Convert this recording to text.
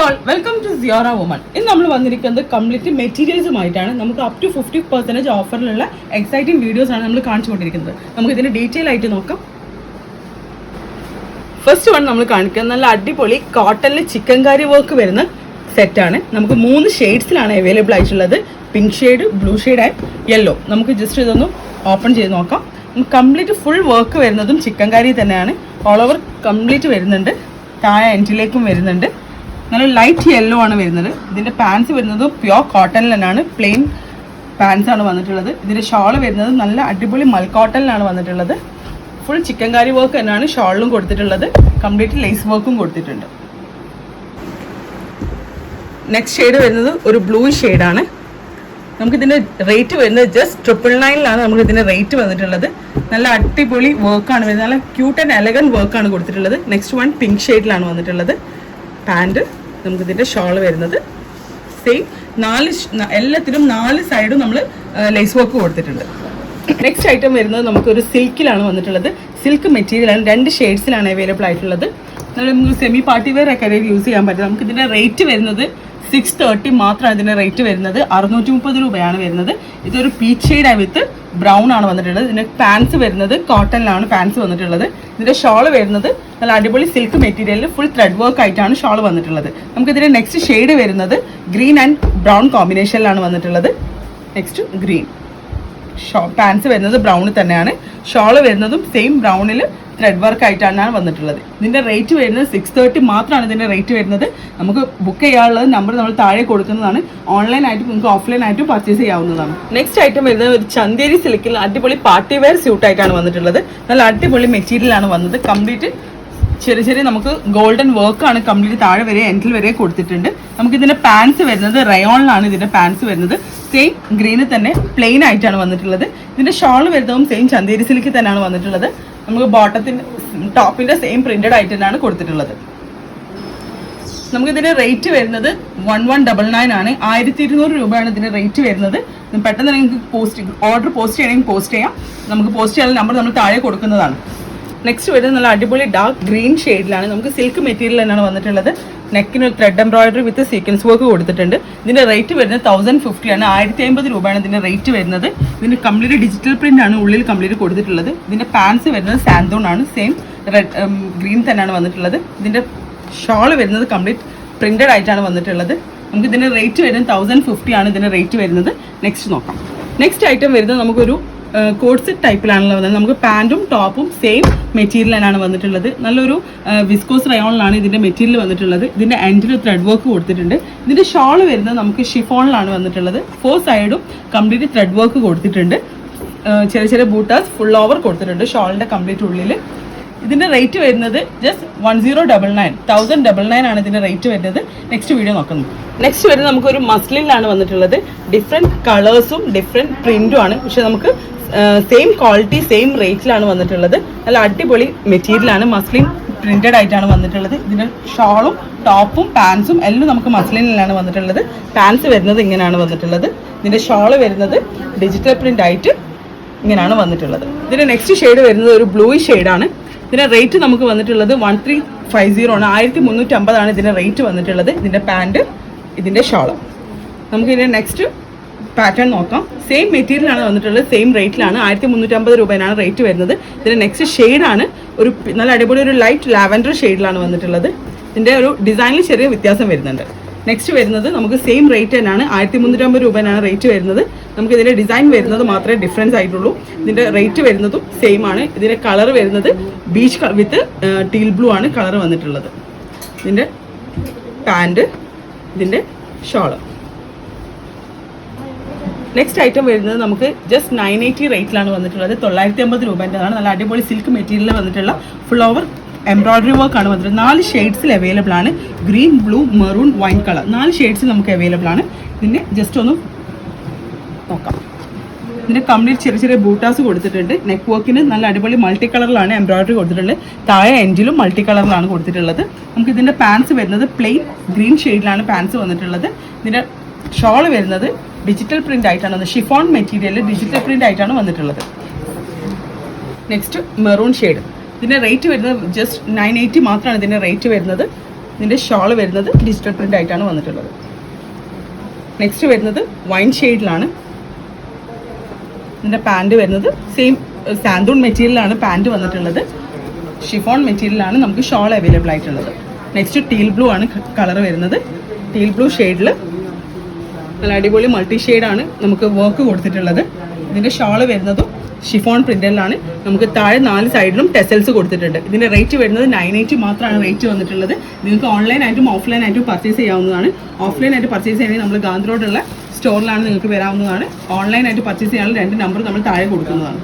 All welcome to Siora woman. ഇന്ന് നമ്മൾ വന്നിരിക്കുന്നത് കംപ്ലീറ്റ് മെറ്റീരിയൽസുമായിട്ടാണ്. നമുക്ക് അപ് ടു 50% ഓഫറിലുള്ള എക്സൈറ്റിംഗ് വീഡിയോസ് ആണ് നമ്മൾ കാണിച്ചുകൊണ്ടിരിക്കുന്നത്. നമുക്ക് ഇതിന്റെ ഡീറ്റെയിൽ ആയിട്ട് നോക്കാം. ഫസ്റ്റ് വൺ നമ്മൾ കാണിക്കുന്നത് നല്ല അടിപൊളി കോട്ടണിൽ ചിക്കൻ കാരി വർക്ക് വരുന്ന സെറ്റാണ്. നമുക്ക് 3 ഷെയ്ഡ്സിലാണ് അവൈലബിൾ ആയിട്ടുള്ളത്. Pink shade, blue shade and yellow. നമുക്ക് ജസ്റ്റ് ഇതൊന്ന് ഓപ്പൺ ചെയ്ത് നോക്കാം. കംപ്ലീറ്റ് ഫുൾ വർക്ക് വരുന്നതും ചിക്കൻ കാരി തന്നെയാണ്. ഓൾ ഓവർ കംപ്ലീറ്റ് വരുന്നുണ്ട്. താഴെ എൻഡിലേക്കും വരുന്നുണ്ട്. നല്ല ലൈറ്റ് യെല്ലോ ആണ് വരുന്നത്. ഇതിൻ്റെ പാൻസ് വരുന്നത് പ്യോർ കോട്ടണിൽ തന്നെയാണ്. പ്ലെയിൻ പാൻസ് ആണ് വന്നിട്ടുള്ളത്. ഇതിൻ്റെ ഷോള് വരുന്നത് നല്ല അടിപൊളി മൽ കോട്ടണിലാണ് വന്നിട്ടുള്ളത്. ഫുൾ ചിക്കൻ കാരി വർക്ക് തന്നെയാണ് ഷോളിലും കൊടുത്തിട്ടുള്ളത്. കംപ്ലീറ്റ് ലേസ് വർക്കും കൊടുത്തിട്ടുണ്ട്. നെക്സ്റ്റ് ഷെയ്ഡ് വരുന്നത് ഒരു ബ്ലൂ ഷെയ്ഡാണ്. നമുക്കിതിൻ്റെ റേറ്റ് വരുന്നത് ജസ്റ്റ് 999 നമുക്ക് ഇതിൻ്റെ റേറ്റ് വന്നിട്ടുള്ളത്. നല്ല അടിപൊളി വർക്കാണ് വരുന്നത്. നല്ല ക്യൂട്ട് ആൻഡ് എലഗൻറ്റ് വർക്കാണ് കൊടുത്തിട്ടുള്ളത്. നെക്സ്റ്റ് വൺ പിങ്ക് ഷെയ്ഡിലാണ് വന്നിട്ടുള്ളത്. പാൻറ്, നമുക്കിതിൻ്റെ ഷോള് വരുന്നത് സെയിം. എല്ലാത്തിനും 4 സൈഡും നമ്മൾ ലേസ് വർക്ക് കൊടുത്തിട്ടുണ്ട്. നെക്സ്റ്റ് ഐറ്റം വരുന്നത് നമുക്കൊരു സിൽക്കിലാണ് വന്നിട്ടുള്ളത്. സിൽക്ക് മെറ്റീരിയലാണ്. 2 ഷെയ്ഡ്സിലാണ് അവൈലബിൾ ആയിട്ടുള്ളത്. നമുക്ക് സെമി പാർട്ടി വെയർ ഒക്കെ യൂസ് ചെയ്യാൻ പറ്റും. നമുക്ക് ഇതിൻ്റെ റേറ്റ് വരുന്നത് 630 മാത്രമാണ് ഇതിൻ്റെ റേറ്റ് വരുന്നത്. 630 രൂപയാണ് വരുന്നത്. ഇതൊരു പീച്ച് ഷെയ്ഡ് വിത്ത് ബ്രൗൺ ആണ് വന്നിട്ടുള്ളത്. ഇതിൻ്റെ പാൻസ് വരുന്നത് കോട്ടണിലാണ് പാൻസ് വന്നിട്ടുള്ളത്. ഇതിൻ്റെ ഷോള് വരുന്നത് നല്ല അടിപൊളി സിൽക്ക് മെറ്റീരിയലിൽ ഫുൾ ത്രെഡ് വർക്ക് ആയിട്ടാണ് ഷോള് വന്നിട്ടുള്ളത്. നമുക്കിതിൻ്റെ നെക്സ്റ്റ് ഷെയ്ഡ് വരുന്നത് ഗ്രീൻ ആൻഡ് ബ്രൗൺ കോമ്പിനേഷനിലാണ് വന്നിട്ടുള്ളത്. Next green. പാൻസ് വരുന്നത് ബ്രൗണിൽ തന്നെയാണ്. ഷോള് വരുന്നതും സെയിം ബ്രൗണിൽ ത്രെഡ് വർക്ക് ആയിട്ടാണ് വന്നിട്ടുള്ളത്. ഇതിൻ്റെ റേറ്റ് വരുന്നത് 630 മാത്രമാണ് ഇതിൻ്റെ റേറ്റ് വരുന്നത്. നമുക്ക് ബുക്ക് ചെയ്യാനുള്ളത് നമ്പർ നമ്മൾ താഴെ കൊടുക്കുന്നതാണ്. ഓൺലൈനായിട്ടും നിങ്ങൾക്ക് ഓഫ്ലൈനായിട്ടും പർച്ചേസ് ചെയ്യാവുന്നതാണ്. നെക്സ്റ്റ് ഐറ്റം വരുന്നത് ഒരു ചന്തേരി സിൽക്കിൽ അടിപൊളി പാർട്ടി വെയർ സ്യൂട്ടായിട്ടാണ് വന്നിട്ടുള്ളത്. നല്ല അടിപൊളി മെറ്റീരിയലാണ് വന്നത്. കംപ്ലീറ്റ് ചെറിയ നമുക്ക് ഗോൾഡൻ വർക്കാണ് കംപ്ലീറ്റ് താഴെ വരെ എൻഡിൽ വരെ കൊടുത്തിട്ടുണ്ട്. നമുക്ക് ഇതിൻ്റെ പാൻസ് വരുന്നത് റയോണിലാണ് ഇതിൻ്റെ പാൻസ് വരുന്നത്. സെയിം ഗ്രീനിൽ തന്നെ പ്ലെയിൻ ആയിട്ടാണ് വന്നിട്ടുള്ളത്. ഇതിൻ്റെ ഷോൾ വരുന്നതും സെയിം ചന്തേരി സിൽക്കിൽ തന്നെയാണ് വന്നിട്ടുള്ളത്. നമുക്ക് ബോട്ടത്തിൻ്റെ ടോപ്പിൻ്റെ സെയിം പ്രിന്റഡ് ആയിട്ട് തന്നെയാണ് കൊടുത്തിട്ടുള്ളത്. നമുക്കിതിൻ്റെ റേറ്റ് വരുന്നത് 1199 ആണ്. 1200 രൂപയാണ് ഇതിൻ്റെ റേറ്റ് വരുന്നത്. പെട്ടെന്ന് നിങ്ങൾക്ക് ഓർഡർ പോസ്റ്റ് ചെയ്യണമെങ്കിൽ പോസ്റ്റ് ചെയ്യാം. നമുക്ക് പോസ്റ്റ് ചെയ്യാനുള്ള നമ്പർ നമ്മൾ താഴെ കൊടുക്കുന്നതാണ്. നെക്സ്റ്റ് വരുന്നത് നല്ല അടിപൊളി ഡാർക്ക് ഗ്രീൻ ഷെയ്ഡിലാണ്. നമുക്ക് സിൽക്ക് മെറ്റീരിയൽ തന്നെയാണ് വന്നിട്ടുള്ളത്. നെക്കിന് ഒരു ത്രെഡ് എംബ്രോയിഡറി വിത്ത് സീക്വൻസ് വർക്ക് കൊടുത്തിട്ടുണ്ട്. ഇതിൻ്റെ റേറ്റ് വരുന്നത് 1050 ആണ്. 1050 രൂപയാണ് ഇതിൻ്റെ റേറ്റ് വരുന്നത്. ഇതിൻ്റെ കംപ്ലീറ്റ് ഡിജിറ്റൽ പ്രിന്റ് ആണ് ഉള്ളിൽ കംപ്ലീറ്റ് കൊടുത്തിട്ടുള്ളത്. ഇതിൻ്റെ പാൻസ് വരുന്നത് സാന്തോൺ ആണ്. സെയിം റെഡ് ഗ്രീൻ തന്നെയാണ് വന്നിട്ടുള്ളത്. ഇതിൻ്റെ ഷോൾ വരുന്നത് കംപ്ലീറ്റ് പ്രിന്റഡ് ആയിട്ടാണ് വന്നിട്ടുള്ളത്. നമുക്ക് ഇതിൻ്റെ റേറ്റ് വരുന്നത് 1050 ആണ് ഇതിൻ്റെ റേറ്റ് വരുന്നത്. നെക്സ്റ്റ് നോക്കാം. നെക്സ്റ്റ് ഐറ്റം വരുന്നത് നമുക്കൊരു കോഡ് സെറ്റ് ടൈപ്പിലാണല്ലോ വന്നത്. നമുക്ക് പാൻറ്റും ടോപ്പും സെയിം മെറ്റീരിയലാണ് വന്നിട്ടുള്ളത്. നല്ലൊരു വിസ്കോസ് റയോണിലാണ് ഇതിൻ്റെ മെറ്റീരിയൽ വന്നിട്ടുള്ളത്. ഇതിൻ്റെ എൻഡിൽ ത്രെഡ് വർക്ക് കൊടുത്തിട്ടുണ്ട്. ഇതിൻ്റെ ഷോൾ വരുന്നത് നമുക്ക് ഷിഫോണിലാണ് വന്നിട്ടുള്ളത്. 4 സൈഡും കംപ്ലീറ്റ് ത്രെഡ് വർക്ക് കൊടുത്തിട്ടുണ്ട്. ചെറിയ ബൂട്ടാസ് ഫുൾ ഓവർ കൊടുത്തിട്ടുണ്ട് ഷോളിൻ്റെ കംപ്ലീറ്റ് ഉള്ളിൽ. ഇതിൻ്റെ റേറ്റ് വരുന്നത് ജസ്റ്റ് 1099 ആണ് ഇതിൻ്റെ റേറ്റ് വരുന്നത്. നെക്സ്റ്റ് വീഡിയോ നോക്കുന്നത്. നെക്സ്റ്റ് വരുന്നത് നമുക്കൊരു മസ്ലിനിലാണ് വന്നിട്ടുള്ളത്. ഡിഫറെൻറ്റ് കളേഴ്സും ഡിഫറെൻറ്റ് പ്രിൻറ്റും ആണ്. പക്ഷെ നമുക്ക് സെയിം ക്വാളിറ്റി സെയിം റേറ്റിലാണ് വന്നിട്ടുള്ളത്. നല്ല അടിപൊളി മെറ്റീരിയലാണ്. മസ്ലിൻ പ്രിന്റഡ് ആയിട്ടാണ് വന്നിട്ടുള്ളത്. ഇതിൻ്റെ ഷോളും ടോപ്പും പാൻസും എല്ലാം നമുക്ക് മസ്ലിനിലാണ് വന്നിട്ടുള്ളത്. പാൻസ് വരുന്നത് ഇങ്ങനെയാണ് വന്നിട്ടുള്ളത്. ഇതിൻ്റെ ഷോള് വരുന്നത് ഡിജിറ്റൽ പ്രിന്റ് ആയിട്ട് ഇങ്ങനെയാണ് വന്നിട്ടുള്ളത്. ഇതിൻ്റെ നെക്സ്റ്റ് ഷെയ്ഡ് വരുന്നത് ഒരു ബ്ലൂ ഷെയ്ഡാണ്. ഇതിൻ്റെ റേറ്റ് നമുക്ക് വന്നിട്ടുള്ളത് 1350 ആണ്. 1350 ആണ് ഇതിൻ്റെ റേറ്റ് വന്നിട്ടുള്ളത്. ഇതിൻ്റെ പാൻറ്, ഇതിൻ്റെ ഷോള്. നമുക്ക് ഇതിൻ്റെ നെക്സ്റ്റ് പാറ്റേൺ നോക്കാം. സെയിം മെറ്റീരിയലാണ് വന്നിട്ടുള്ളത്. സെയിം റേറ്റിലാണ്. 1350 രൂപയാണ് റേറ്റ് വരുന്നത്. ഇതിൻ്റെ നെക്സ്റ്റ് ഷെയ്ഡാണ് ഒരു നല്ല അടിപൊളി ഒരു ലൈറ്റ് ലാവൻഡർ ഷെയ്ഡിലാണ് വന്നിട്ടുള്ളത്. ഇതിൻ്റെ ഒരു ഡിസൈനിൽ ചെറിയ വ്യത്യാസം വരുന്നുണ്ട്. നെക്സ്റ്റ് വരുന്നത് നമുക്ക് സെയിം റേറ്റ് തന്നെയാണ്. 1350 രൂപയാണ് റേറ്റ് വരുന്നത്. നമുക്ക് ഇതിൻ്റെ ഡിസൈൻ വരുന്നത് മാത്രമേ ഡിഫറൻസ് ആയിട്ടുള്ളൂ. ഇതിൻ്റെ റേറ്റ് വരുന്നതും സെയിം ആണ്. ഇതിൻ്റെ കളർ വരുന്നത് ബീച്ച് വിത്ത് ടീൽ ബ്ലൂ ആണ് കളർ വന്നിട്ടുള്ളത്. ഇതിൻ്റെ പാൻറ്, ഇതിൻ്റെ ഷോള്. നെക്സ്റ്റ് ഐറ്റം വരുന്നത് നമുക്ക് ജസ്റ്റ് 980 റേറ്റിലാണ് വന്നിട്ടുള്ളത്. 950 രൂപേൻ്റെതാണ്. നല്ല അടിപൊളി സിൽക്ക് മെറ്റീരിയൽ വന്നിട്ടുള്ള ഫുൾ ഓവർ എംബ്രോയിഡറി വർക്കാണ് വന്നിട്ടുള്ളത്. 4 ഷെയ്ഡ്സിൽ അവൈലബിൾ ആണ്. Green, blue, maroon, wine colour 4 ഷെയ്ഡ്സിൽ നമുക്ക് അവൈലബിൾ ആണ്. ഇതിൻ്റെ ജസ്റ്റ് ഒന്ന് നോക്കാം. ഇതിൻ്റെ കംപ്ലീറ്റ് ചെറിയ ബൂട്ടാസ് കൊടുത്തിട്ടുണ്ട്. നെക്ക് വർക്കിന് നല്ല അടിപൊളി മൾട്ടി കളറിലാണ് എംബ്രോയിഡറി കൊടുത്തിട്ടുണ്ട്. താഴെ എൻഡിലും മൾട്ടി കളറിലാണ് കൊടുത്തിട്ടുള്ളത്. നമുക്ക് ഇതിൻ്റെ പാൻസ് വരുന്നത് പ്ലെയിൻ ഗ്രീൻ ഷെയ്ഡിലാണ് പാൻസ് വന്നിട്ടുള്ളത്. ഇതിൻ്റെ ഷോള് വരുന്നത് ഡിജിറ്റൽ പ്രിന്റ് ആയിട്ടാണ് വന്നത്. ഷിഫോൺ മെറ്റീരിയൽ ഡിജിറ്റൽ പ്രിന്റ് ആയിട്ടാണ് വന്നിട്ടുള്ളത്. Next maroon shade. ഇതിൻ്റെ റേറ്റ് വരുന്നത് ജസ്റ്റ് 980 മാത്രമാണ് ഇതിൻ്റെ റേറ്റ് വരുന്നത്. ഇതിൻ്റെ ഷോൾ വരുന്നത് ഡിജിറ്റൽ പ്രിൻ്റ് ആയിട്ടാണ് വന്നിട്ടുള്ളത്. നെക്സ്റ്റ് വരുന്നത് വൈൻ ഷെയ്ഡിലാണ്. ഇതിൻ്റെ പാൻറ് വരുന്നത് സെയിം സാൻഡൂൺ മെറ്റീരിയലാണ് പാൻറ് വന്നിട്ടുള്ളത്. ഷിഫോൺ മെറ്റീരിയലാണ് നമുക്ക് ഷോൾ അവൈലബിൾ ആയിട്ടുള്ളത്. നെക്സ്റ്റ് ടീൽ ബ്ലൂ ആണ് കളർ വരുന്നത്. ടീൽ ബ്ലൂ ഷെയ്ഡിൽ നല്ല അടിപൊളി മൾട്ടി ഷെയ്ഡാണ് നമുക്ക് വർക്ക് കൊടുത്തിട്ടുള്ളത്. ഇതിൻ്റെ ഷോൾ വരുന്നതും ഷിഫോൺ പ്രിൻ്റിലാണ്. നമുക്ക് താഴെ 4 സൈഡിലും ടെസൽസ് കൊടുത്തിട്ടുണ്ട്. ഇതിൻ്റെ റേറ്റ് വരുന്നത് 980 മാത്രമാണ് റേറ്റ് വന്നിട്ടുള്ളത്. നിങ്ങൾക്ക് ഓൺലൈനായിട്ടും ഓഫ്ലൈനായിട്ടും പർച്ചേസ് ചെയ്യാവുന്നതാണ്. ഓഫ്ലൈനായിട്ട് പർച്ചേസ് ചെയ്യണമെങ്കിൽ നമ്മൾ ഗാന്ധി റോഡുള്ള സ്റ്റോറിലാണ് നിങ്ങൾക്ക് വരാവുന്നതാണ്. ഓൺലൈനായിട്ട് പർച്ചേസ് ചെയ്യാനുള്ള 2 നമ്പർ നമ്മൾ താഴെ കൊടുക്കുന്നതാണ്.